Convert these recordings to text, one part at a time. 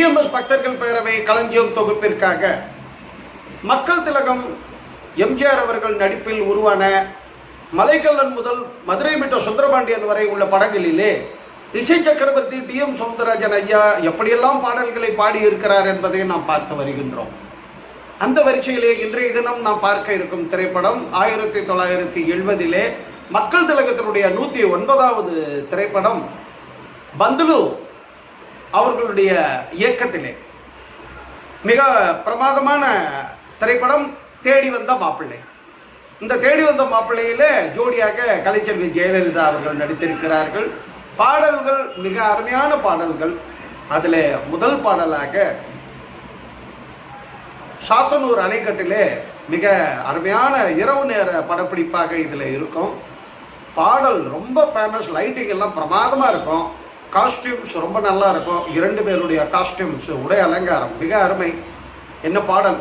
TMS பக்தர்கள் பேரவை களஞ்சியம் தொகுப்பிற்காக மக்கள் திலகம் எம்ஜிஆர் அவர்கள் நடிப்பில் உருவான மலைக்கல்லன் முதல் மதுரை மீட்ட சுந்தரபாண்டியன் வரை உள்ள படங்களிலே இசை சக்கரவர்த்தி டி.எம். சௌந்தரராஜன் ஐயா எப்படியெல்லாம் பாடல்களை பாடியிருக்கிறார் என்பதை நாம் பார்த்து வருகின்றோம். அந்த வரிசையிலே இன்றைய தினம் நாம் பார்க்க இருக்கும் திரைப்படம் 1970 மக்கள் திலகத்தினுடைய 109வது திரைப்படம் பந்துலு அவர்களுடைய இயக்கத்திலே மிக பிரமாதமான திரைப்படம் தேடி வந்த மாப்பிள்ளை. இந்த தேடி வந்த மாப்பிள்ளையில ஜோடியாக கலைச்செல்வி ஜெயலலிதா அவர்கள் நடித்திருக்கிறார்கள். பாடல்கள் மிக அருமையான பாடல்கள். அதுல முதல் பாடலாக சாத்தனூர் அணைக்கட்டிலே மிக அருமையான இரவு நேர படப்பிடிப்பாக இதுல இருக்கும். பாடல் ரொம்ப ஃபேமஸ், லைட்டிங் எல்லாம் பிரமாதமா இருக்கும், காஸ்டியூம்ஸ் ரொம்ப நல்லா இருக்கும். 2 பேருடைய காஸ்டியூம்ஸ், உடை அலங்காரம் மிக அருமை. என்ன பாடல்?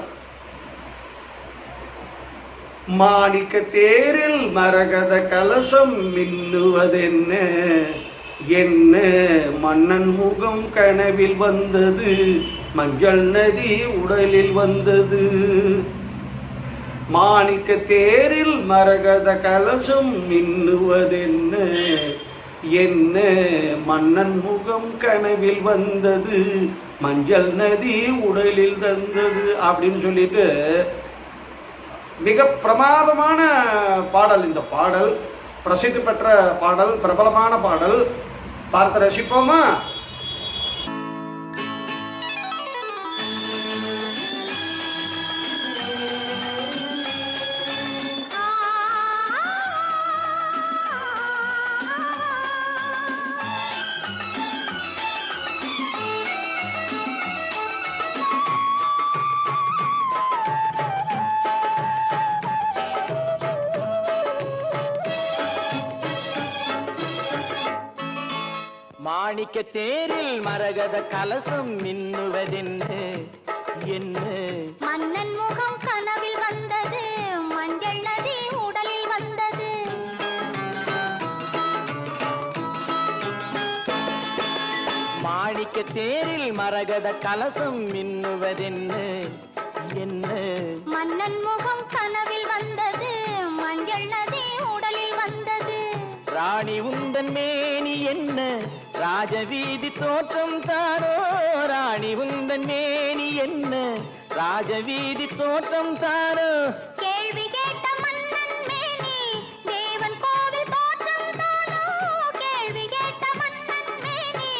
மாணிக்க தேரில் மரகத கலசம் மின்னுவதென்ன, என்ன மன்னன் முகம் கனவில் வந்தது, மஞ்சள் நதி உடலில் வந்தது. மாணிக்க தேரில் மரகத கலசம் மின்னுவதென்ன, என்ன மன்னன் முகம் கனவில் வந்தது, மஞ்சள் நதி உடலில் தந்தது அப்படின்னு சொல்லிட்டு மிக பிரமாதமான பாடல். இந்த பாடல் பிரசித்தி பெற்ற பாடல், பிரபலமான பாடல். பார்த்து ரசிப்போமா? மாணிக்க தேரில் மரகத கலசம் மின்னுவதென்ன, என்ன மன்னன் முகம் கனவில் வந்தது, மஞ்சள் நதி உடலில் வந்தது. மாணிக்க தேரில் மரகத கலசம் மின்னுவதென்ன, என்ன மன்னன் முகம் கனவில் வந்தது, மஞ்சள் நதி உடலில் வந்தது. ராணி உந்தன் மேனி என்ன, ராஜவீதி தோற்றம் தாரோ, ராணி உந்தன் மேனி என்ன, ராஜவீதி தோற்றம் தாரோ. கேள்வி கேட்ட மன்னன் மேனி, தேவன் கோவில் தோற்றம் தானோ. கேள்வி கேட்ட மன்னன் மேனி,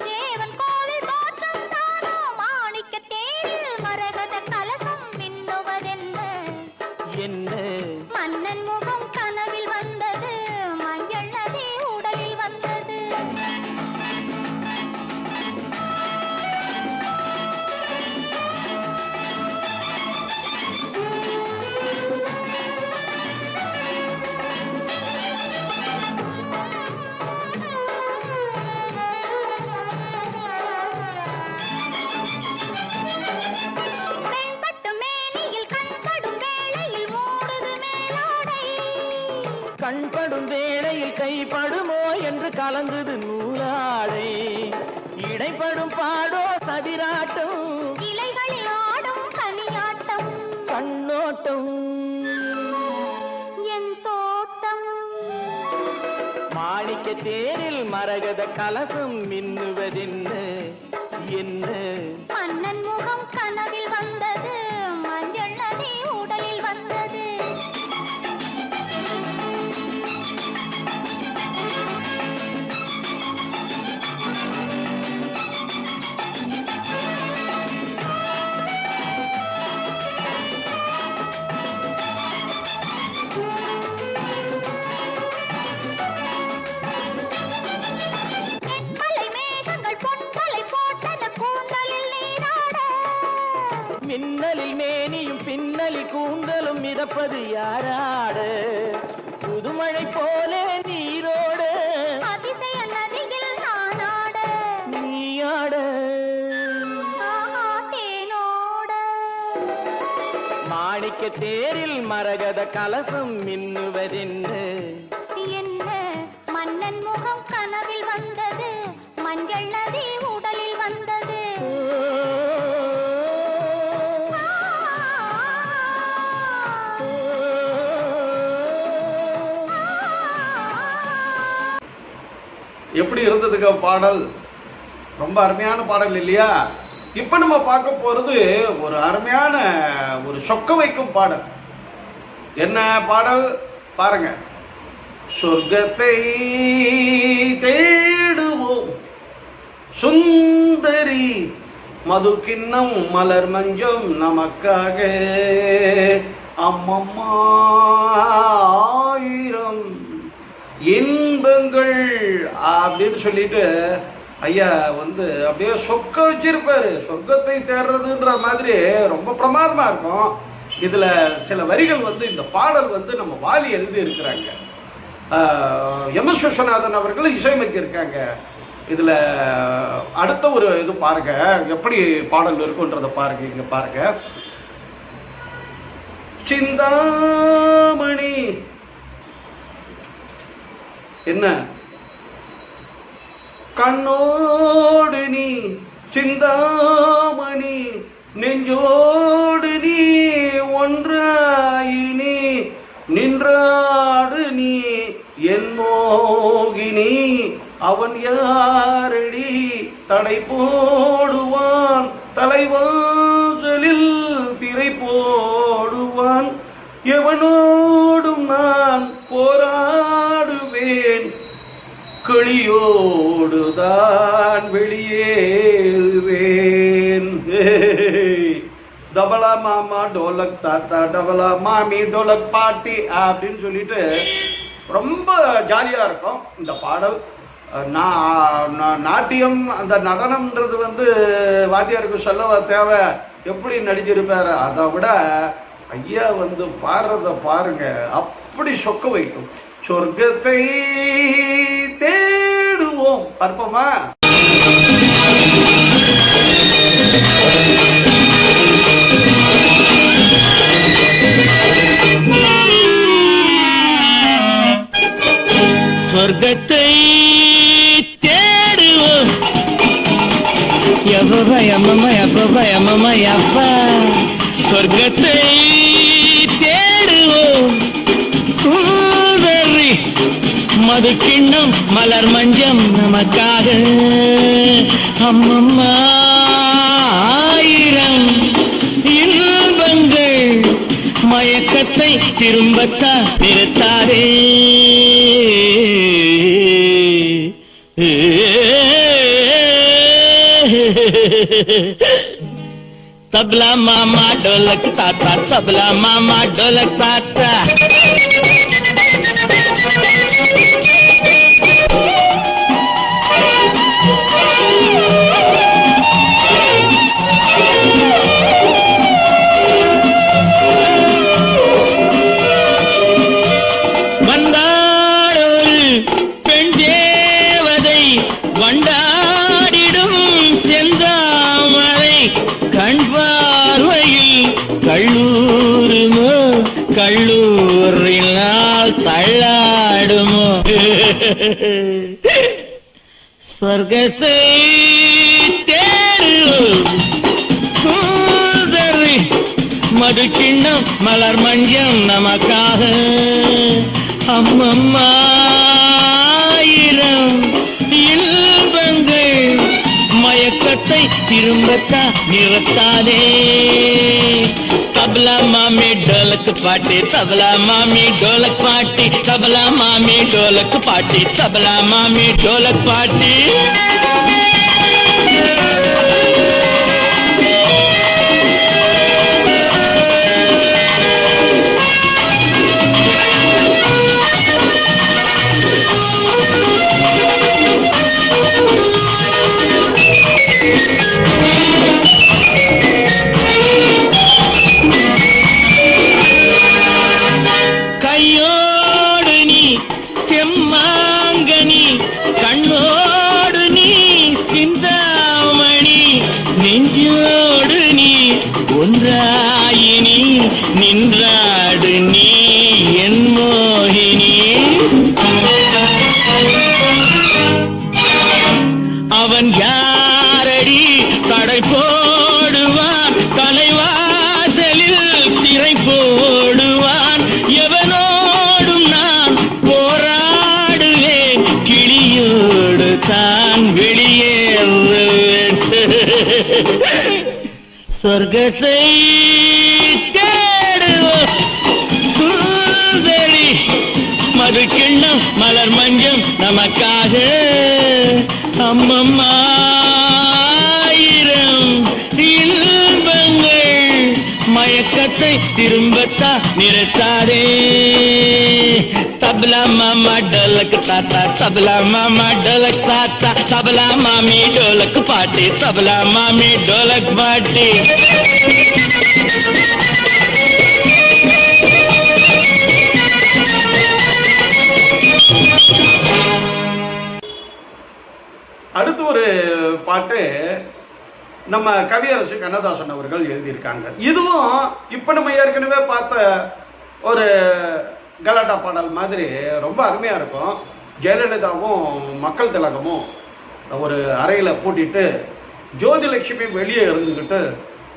தேவன் கோவில் தோற்றம் தானோ. மாணிக்க தேரில் மரகத கலசம் மின்னுவதென்ன, என்ன மன்னன் முகம் கனவில் வந்தது, மஞ்சள் நதி உடலில் வந்தது. கண்படும் வேளையில் கைப்படுமோ என்று கலந்தது நூலாடை, இடைப்படும் பாடோ சதிராட்டம், இலைகளில் ஆடும் கனியாட்டம், கண்ணோட்டம் என் தோட்டம். மாணிக்க தேரில் மரகத கலசம் மின்னுவதென்ன, என்ன மன்னன் முகம் கனவில் வந்தது, மஞ்சள் நதி உடலில் வந்தது. மின்னலில் மேனியும் பின்னலில் கூந்தலும் மிதப்பது யாராட, புதுமழை போல நீரோட, அதிசய நதியில் நானாட, நீயாட தேனோட. மாணிக்க தேரில் மரகத கலசம் மின்னுவதென்ன, என்ன மன்னன் முகம் கனவில் வந்தது, மஞ்சள் நதி உடலில் வந்தது. எப்படி இருந்ததுங்க பாடல்? ரொம்ப அருமையான பாடல் இல்லையா? இப்ப நம்ம பார்க்க போறது ஒரு அருமையான ஒரு சொக்க வைக்கும் பாடல். என்ன பாடல் பாருங்க. சொர்க்கத்தை தேடுவோம் சுந்தரி, மது கிண்ணம் மலர் மஞ்சம் நமக்காக, அம்மம்மா ஆயிரம் இன்பங்கள் அப்படின்னு சொல்லிட்டு ஐயா வந்து அப்படியே சொக்க வச்சிருப்பாரு. சொர்க்கத்தை தேடுறதுன்ற மாதிரி ரொம்ப பிரமாதமா இருக்கும். இதுல சில வரிகள் வந்து இந்த பாடல் வந்து நம்ம வாலி எழுதி இருக்கிறாங்க. எம்.எஸ். விஸ்வநாதன் அவர்கள் இசையமைச்சிருக்காங்க. இதுல அடுத்த ஒரு இது பாருங்க, எப்படி பாடல் இருக்குன்றத பாருங்க. இங்க பாருங்க. சிந்தாமணி என்ன கண்ணோடு நீ, சிந்தாமணி நெஞ்சோடு நீ, ஒன்றாயினி நின்றாடு நீ, என் மோகினி அவன் யாரடி, தடை போடுவான் தலைவாசலில் திரை போடுவான், எவனோடும் நான் போராடுவேன், கிளியோடுதான் வெளியேறுவேன். டபலா மாமா டோலக் தாத்தா, டபலா மாமி டோலக் பாட்டி அப்படின்னு சொல்லிட்டு ரொம்ப ஜாலியா இருக்கும் இந்த பாடல். நாட்டியம் அந்த நடனம்ன்றது வந்து வாத்தியாருக்கு சொல்லவா தேவை, எப்படி நடிச்சிருப்பாரு. அதை விட ஐயா வந்து பாடுறத பாருங்க, அப்படி சொக்க வைக்கும். சொர்க்கத்தை தேடுவோம். பார்ப்போமா? சொர்க்கத்தை தேடுவோம். யப்பா யம்மம்மா யப்பா யம்மம்மா யப்பா. சொர்க்கத்தை தேடுவோம் சுந்தரி, மது கிண்ணம் மலர் மஞ்சம் நமக்காக, அம்மம்மா ஆயிரம் இன்பங்கள், மயக்கத்தை திரும்பத்தா நிறுத்தாதே. तबला मामा ढोलक ताता, तबला मामा ढोलक ताता. வந்தாடொரு பெண் தேவதை, வண்டாடிடும் செந்தாமரை, கண் பார்வையில் கள்ளூருமோ, கள்ளூரினால் தள்ளாடுமோ. சொர்க்கத்தை தேடுவோம் சுந்தரி, மது கிண்ணம் மலர் மஞ்சம் நமக்காக, அம்மம்மா ஆயிரம் இன்பங்கள், மயக்கத்தை திரும்பத்தா நிறுத்தாதே. तबला मामी ढोलक पाटी, तबला मामी ढोलक पाटी, तबला मामी ढोलक पाटी, तबला मामी ढोलक पाटी. ஒன்றாயினி நின்றாடு நீ, என் மோகினி அவன் யாரடி, தடை போடுவான் தலைவாசலில் திரை போடுவான், எவனோடும் நான் போராடுவேன், கிளியோடு சொர்க்கத்தை தேடுவோம் சுந்தரி மது கிண்ணம் மலர் மஞ்சம் நமக்காக அம்மம்மா ஆயிரம் இன்பங்கள் மயக்கத்தை திரும்பத்தா நிறுத்தாதே तबला मामा ढोलक ताता तबला मामा ढोलक ताता तबला मामी ढोलक पाटी तबला मामी ढोलक पाटी அடுத்து ஒரு பாட்டு நம்ம கவியரசு கண்ணதாசன் அவர்கள் எழுதியிருக்காங்க. இதுவும் இப்ப நம்ம ஏற்கனவே பார்த்த ஒரு கலாட்டா பாடல் மாதிரி ரொம்ப அருமையா இருக்கும். ஜெயலலிதாவும் மக்கள் திலகமும் ஒரு அறையில பூட்டிட்டு ஜோதிலட்சுமி வெளியே இருந்துக்கிட்டு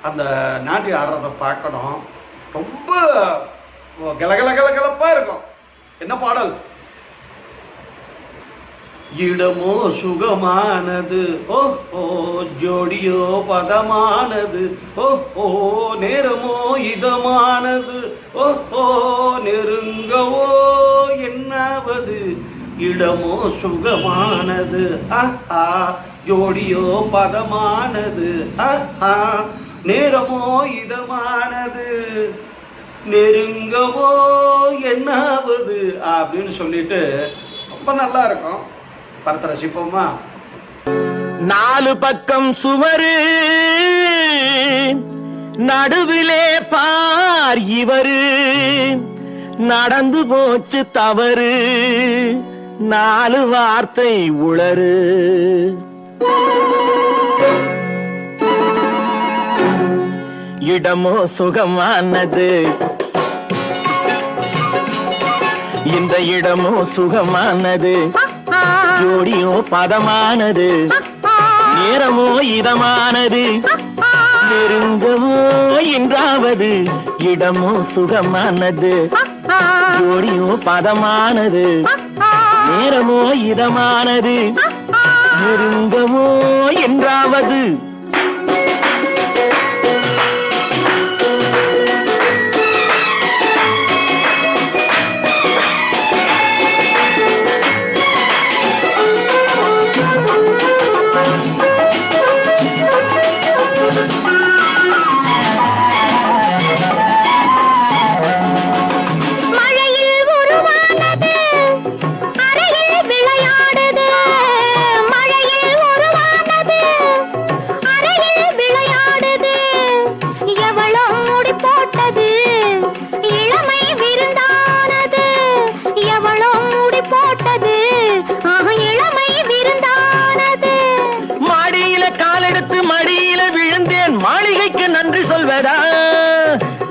அந்த நாட்டியம் ஆடுறதை பார்க்கணும். ரொம்ப கலகலகலகலப்பா இருக்கும். என்ன பாடல்? இடமோ சுகமானது ஓ ஜோடியோ பதமானது ஓ நேரமோ இதமானது ஓ நெருங்கவோ என்னாவது இடமோ சுகமானது ஜோடியோ பதமானது நேரமோ இதமானது நெருங்கவோ என்னாவது அப்படின்னு சொல்லிட்டு ரொம்ப நல்லா இருக்கும். படத்தை ரசிப்போமா? நாலு பக்கம் சுவரு நடுவிலே பார் இவரு நடந்து போச்சு தவறு நாலு வார்த்தை உளறு இடமோ சுகமானது இந்த இடமோ சுகமானது ஜோடியோ பதமானது நேரமோ இதமானது நெருங்கவோ என்றாவது இடமோ சுகமானது ஜோடியோ பதமானது நேரமோ இதமானது நெருங்கவோ என்றாவது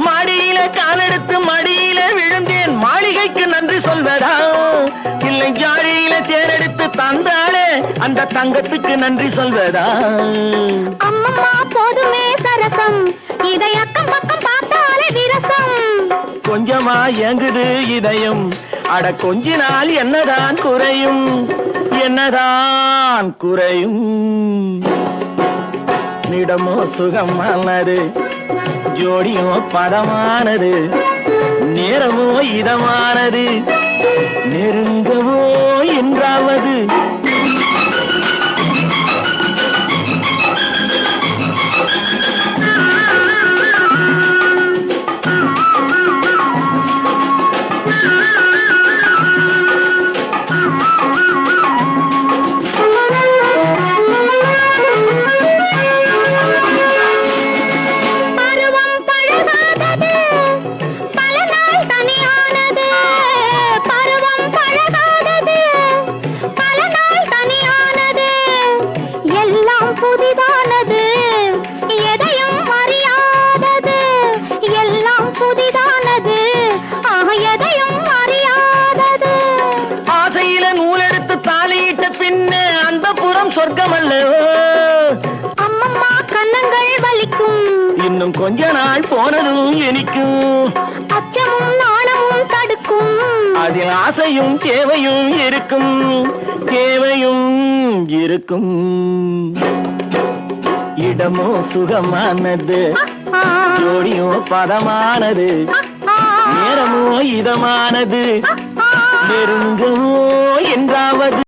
மாடியில காலெடுத்து மடியில விழுந்தேன் மாளிகைக்கு நன்றி சொல்வதா இல்லை ஜாடியில தேரெடுத்து தந்தாலே அந்த தங்கத்துக்கு நன்றி சொல்வதா அம்மம்மா போதுமே சரசம் இதை அக்கம் பக்கம் பார்த்தாலே விரசம் கொஞ்சமா ஏங்குது இதயம் அட கொஞ்ச நாள் என்னதான் குறையும் என்னதான் குறையும் இடமோ சுகமானது ஜோடியோ பதமானது நேரமோ இதமானது நெருங்கவோ என்றாவது அம்மம்மா கண்ணங்கள் வலிக்கும் இன்னும் கொஞ்ச நாள் போனதும் எனக்கும் அச்சமும் நாணமும் தடுக்கும் அதில் ஆசையும் தேவையும் இருக்கும் தேவையும் இருக்கும் இடமோ சுகமானது ஜோடியும் பதமானது நேரமோ இதமானது நெருங்கவோ என்றாவது